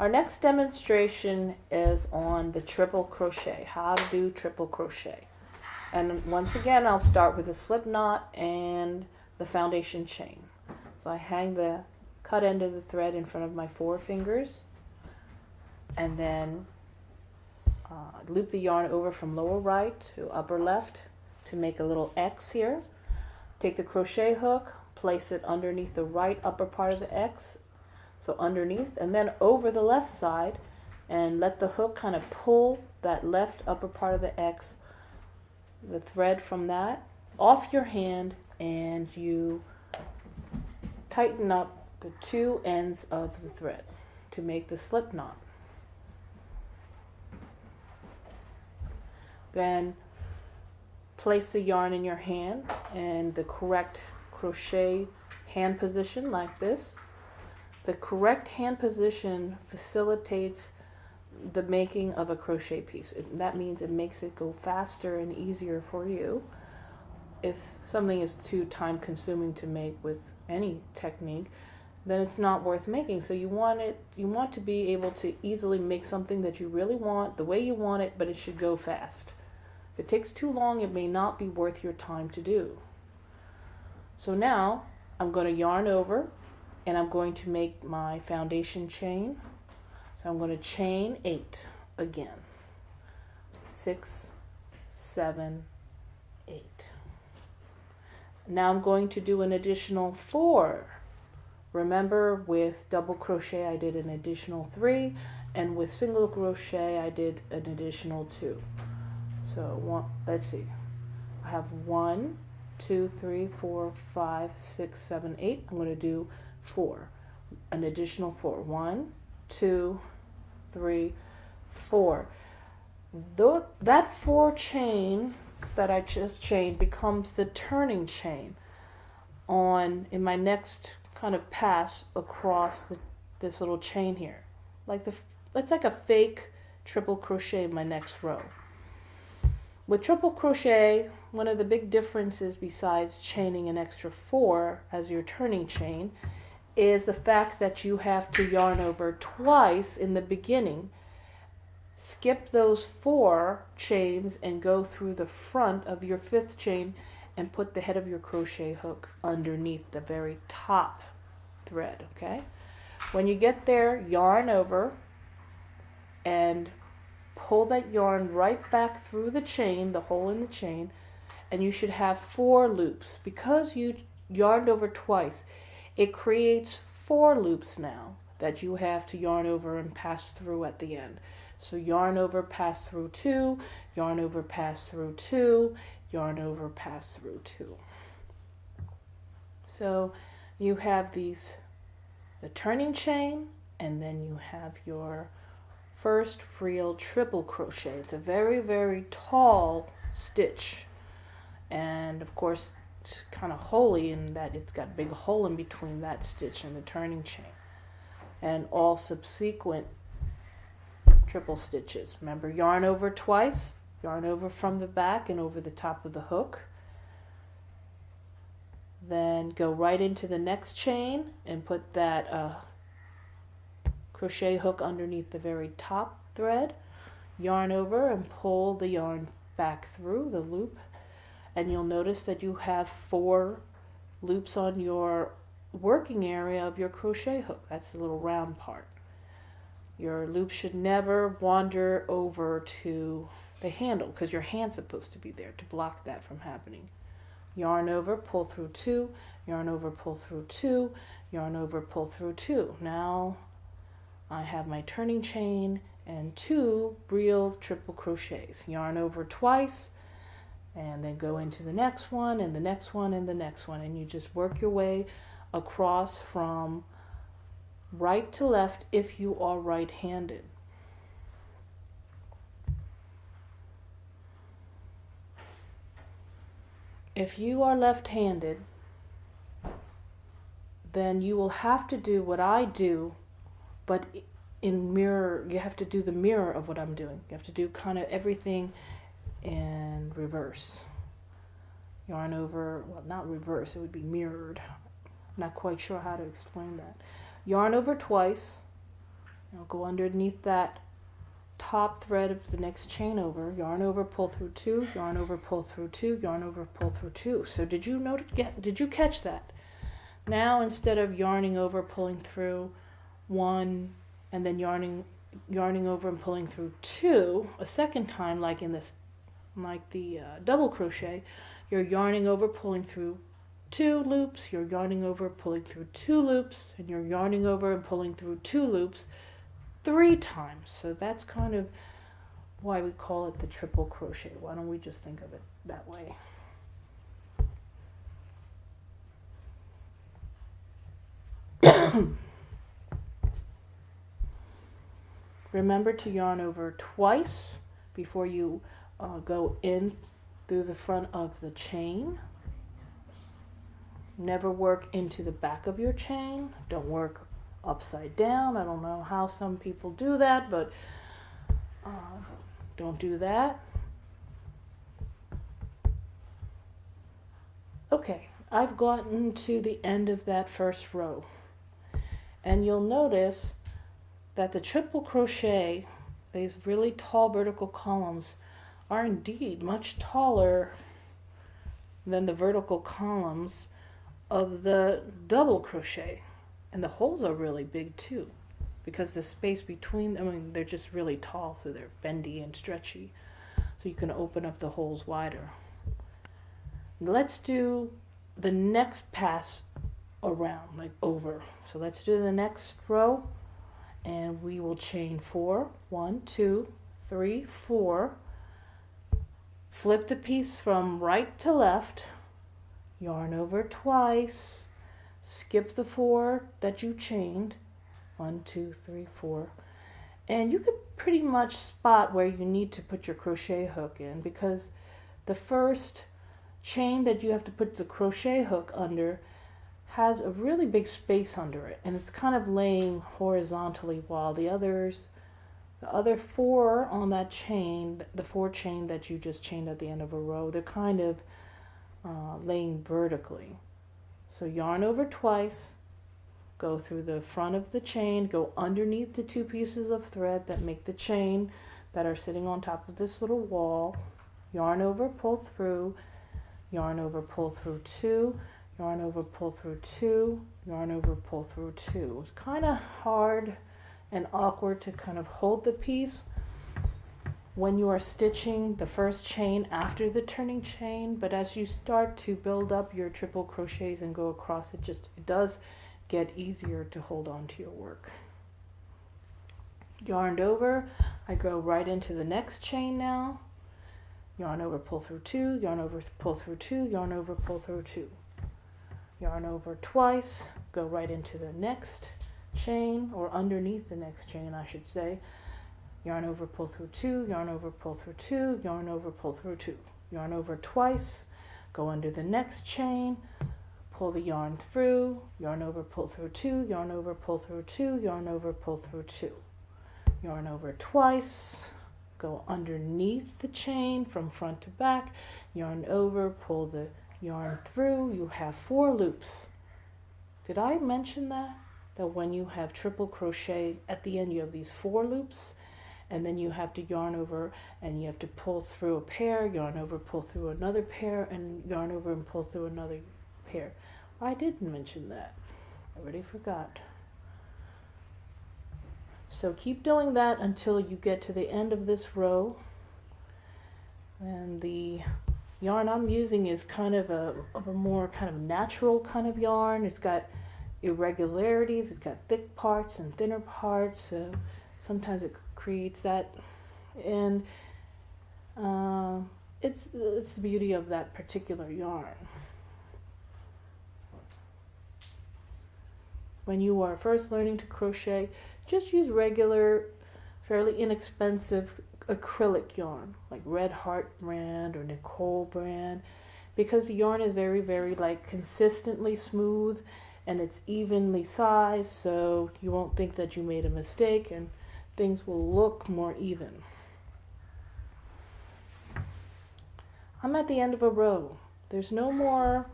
Our next demonstration is on the triple crochet, how to do triple crochet. And once again, I'll start with a slip knot and the foundation chain. So I hang the cut end of the thread in front of my 4 fingers, and then loop the yarn over from lower right to upper left to make a little X here. Take the crochet hook, place it underneath the right upper part of the X, so underneath, and then over the left side, and let the hook kind of pull that left upper part of the X, the thread from that, off your hand, and you tighten up the 2 ends of the thread to make the slip knot. Then place the yarn in your hand in the correct crochet hand position like this. The correct hand position facilitates the making of a crochet piece. That means it makes it go faster and easier for you. If something is too time consuming to make with any technique, then it's not worth making. So you want to be able to easily make something that you really want, the way you want it, but it should go fast. If it takes too long, it may not be worth your time to do. So now I'm going to yarn over, and I'm going to make my foundation chain. So I'm going to chain 8 again. 6, 7, 8. Now I'm going to do an additional 4. Remember, with double crochet I did an additional 3, and with single crochet I did an additional 2. So let's see. I have 1, 2, 3, 4, 5, 6, 7, 8. I'm going to do 4, an additional 4. 1, 2, 3, 4. That 4 chain that I just chained becomes the turning chain in my next kind of pass across this little chain here. It's like a fake triple crochet in my next row. With triple crochet, one of the big differences besides chaining an extra 4 as your turning chain is the fact that you have to yarn over twice in the beginning. Skip those 4 chains and go through the front of your 5th chain and put the head of your crochet hook underneath the very top thread, okay? When you get there, yarn over and pull that yarn right back through the chain, the hole in the chain, and you should have 4 loops. Because you yarned over twice, it creates 4 loops now that you have to yarn over and pass through at the end. So yarn over, pass through 2, yarn over, pass through 2, yarn over, pass through 2. So you have the turning chain, and then you have your first real triple crochet. It's a very, very tall stitch, and of course it's kind of holy in that it's got a big hole in between that stitch and the turning chain. And all subsequent triple stitches, remember, yarn over twice, yarn over from the back and over the top of the hook, then go right into the next chain and put that crochet hook underneath the very top thread, yarn over and pull the yarn back through the loop, and you'll notice that you have 4 loops on your working area of your crochet hook. That's the little round part. Your loop should never wander over to the handle, because your hand's supposed to be there to block that from happening. Yarn over, pull through 2, yarn over, pull through 2, yarn over, pull through 2. Now I have my turning chain and 2 real triple crochets. Yarn over twice, and then go into the next one, and the next one, and the next one, and you just work your way across from right to left if you are right-handed. If you are left-handed, then you will have to do what I do, but in mirror, you have to do the mirror of what I'm doing. You have to do kind of everything in reverse. Yarn over, well, not reverse, it would be mirrored. I'm not quite sure how to explain that. Yarn over twice, Now go underneath that top thread of the next chain over, yarn over, pull through 2, yarn over, pull through 2, yarn over, pull through 2. So did you catch that? Now instead of yarning over, pulling through 1, and then yarning over and pulling through 2 a second time, like the double crochet, you're yarning over, pulling through 2 loops, you're yarning over, pulling through 2 loops, and you're yarning over and pulling through 2 loops 3 times. So that's kind of why we call it the triple crochet. Why don't we just think of it that way? Remember to yarn over twice before you go in through the front of the chain. Never work into the back of your chain. Don't work upside down. I don't know how some people do that, but don't do that. Okay, I've gotten to the end of that first row, and you'll notice that the triple crochet, these really tall vertical columns, are indeed much taller than the vertical columns of the double crochet. And the holes are really big too, because the space between them, I mean, they're just really tall, so they're bendy and stretchy. So you can open up the holes wider. Let's do the next pass around, like over. So let's do the next row, and we will chain 4. 1, 2, 3, 4. Flip the piece from right to left, yarn over twice, skip the 4 that you chained, 1, 2, 3, 4, and you could pretty much spot where you need to put your crochet hook in, because the first chain that you have to put the crochet hook under has a really big space under it, and it's kind of laying horizontally, while the other 4 on that chain, the 4 chain that you just chained at the end of a row, they're kind of laying vertically. So yarn over twice, go through the front of the chain, go underneath the 2 pieces of thread that make the chain that are sitting on top of this little wall, yarn over, pull through, yarn over, pull through 2, yarn over, pull through 2, yarn over, pull through 2. It's kind of hard and awkward to kind of hold the piece when you are stitching the first chain after the turning chain, but as you start to build up your triple crochets and go across, it does get easier to hold on to your work. Yarned over, I go right into the next chain now. Yarn over, pull through 2, yarn over, pull through 2, yarn over, pull through 2. Yarn over twice, go right into the next chain, or underneath the next chain, I should say. Yarn over, pull through 2, yarn over, pull through 2, yarn over, pull through 2. Yarn over twice, go under the next chain, pull the yarn through, yarn over, pull through 2, yarn over, pull through 2, yarn over, pull through 2. Yarn over twice, go underneath the chain from front to back, yarn over, pull the yarn through. You have 4 loops. Did I mention that when you have triple crochet at the end, you have these 4 loops, and then you have to yarn over and you have to pull through a pair, yarn over, pull through another pair, and yarn over and pull through another pair. I didn't mention that. I already forgot. So keep doing that until you get to the end of this row. And the yarn I'm using is kind of a more kind of natural kind of yarn. It's got irregularities, it's got thick parts and thinner parts, so sometimes it creates that, and it's the beauty of that particular yarn. When you are first learning to crochet, just use regular, fairly inexpensive acrylic yarn, like Red Heart brand or Nicole brand, because the yarn is very, very like consistently smooth, and it's evenly sized, so you won't think that you made a mistake, and things will look more even. I'm at the end of a row. There's no more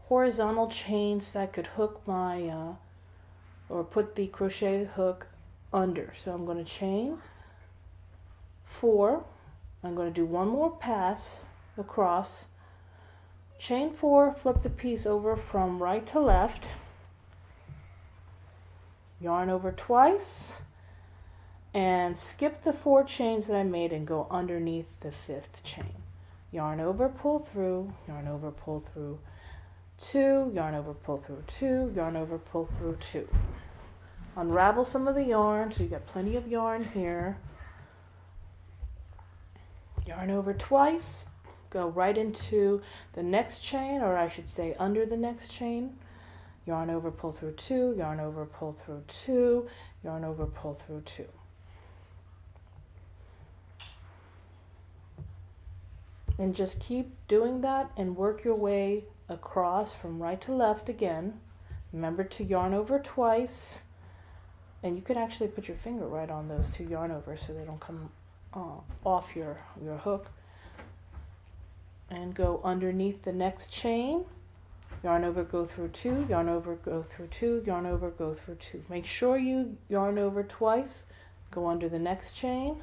horizontal chains that could hook my or put the crochet hook under. So I'm going to chain 4. I'm going to do one more pass across, chain 4, flip the piece over from right to left, yarn over twice, and skip the 4 chains that I made and go underneath the 5th chain. Yarn over, pull through, yarn over, pull through 2, yarn over, pull through 2, yarn over, pull through 2. Unravel some of the yarn so you got plenty of yarn here. Yarn over twice, go right into the next chain, or I should say under the next chain. Yarn over, pull through 2, yarn over, pull through 2, yarn over, pull through 2. And just keep doing that and work your way across from right to left again. Remember to yarn over twice, and you can actually put your finger right on those 2 yarn over so they don't come off your hook. And go underneath the next chain, yarn over, go through 2, yarn over, go through 2, yarn over, go through 2. Make sure you yarn over twice, go under the next chain,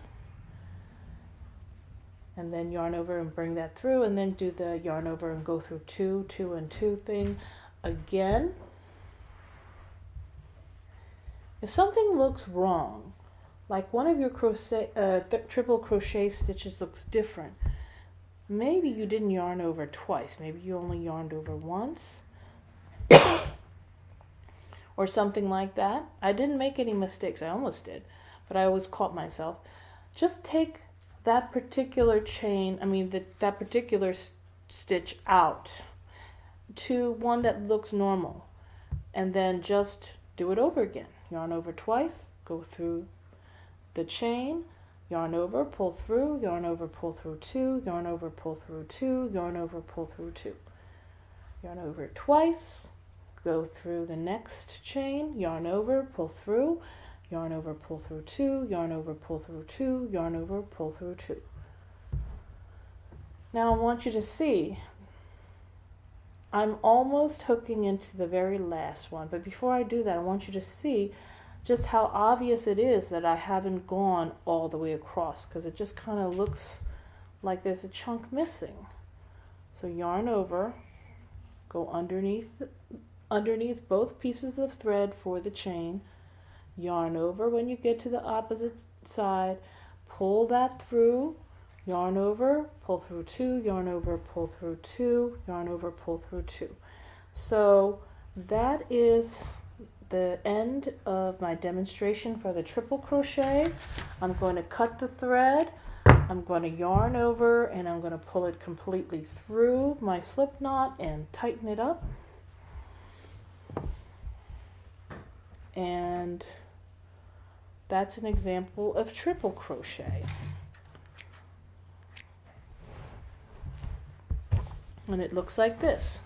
and then yarn over and bring that through, and then do the yarn over and go through 2, 2 and 2 thing again. If something looks wrong, like one of your triple crochet stitches looks different, maybe you didn't yarn over twice, maybe you only yarned over once, or something like that. I didn't make any mistakes, I almost did, but I always caught myself. Just take that particular chain, that particular stitch out to one that looks normal, and then just do it over again. Yarn over twice, go through the chain, yarn over, pull through, yarn over, pull through 2, yarn over, pull through 2, yarn over, pull through 2. Yarn over twice, go through the next chain, yarn over, pull through, yarn over, pull through 2, yarn over, pull through 2, yarn over, pull through 2. Now I want you to see, I'm almost hooking into the very last one, but before I do that, I want you to see just how obvious it is that I haven't gone all the way across, because it just kind of looks like there's a chunk missing. So yarn over, go underneath both pieces of thread for the chain, yarn over when you get to the opposite side, pull that through, yarn over, pull through 2, yarn over, pull through 2, yarn over, pull through 2. So that is the end of my demonstration for the triple crochet. I'm going to cut the thread, I'm going to yarn over, and I'm going to pull it completely through my slip knot and tighten it up. And that's an example of triple crochet. And it looks like this.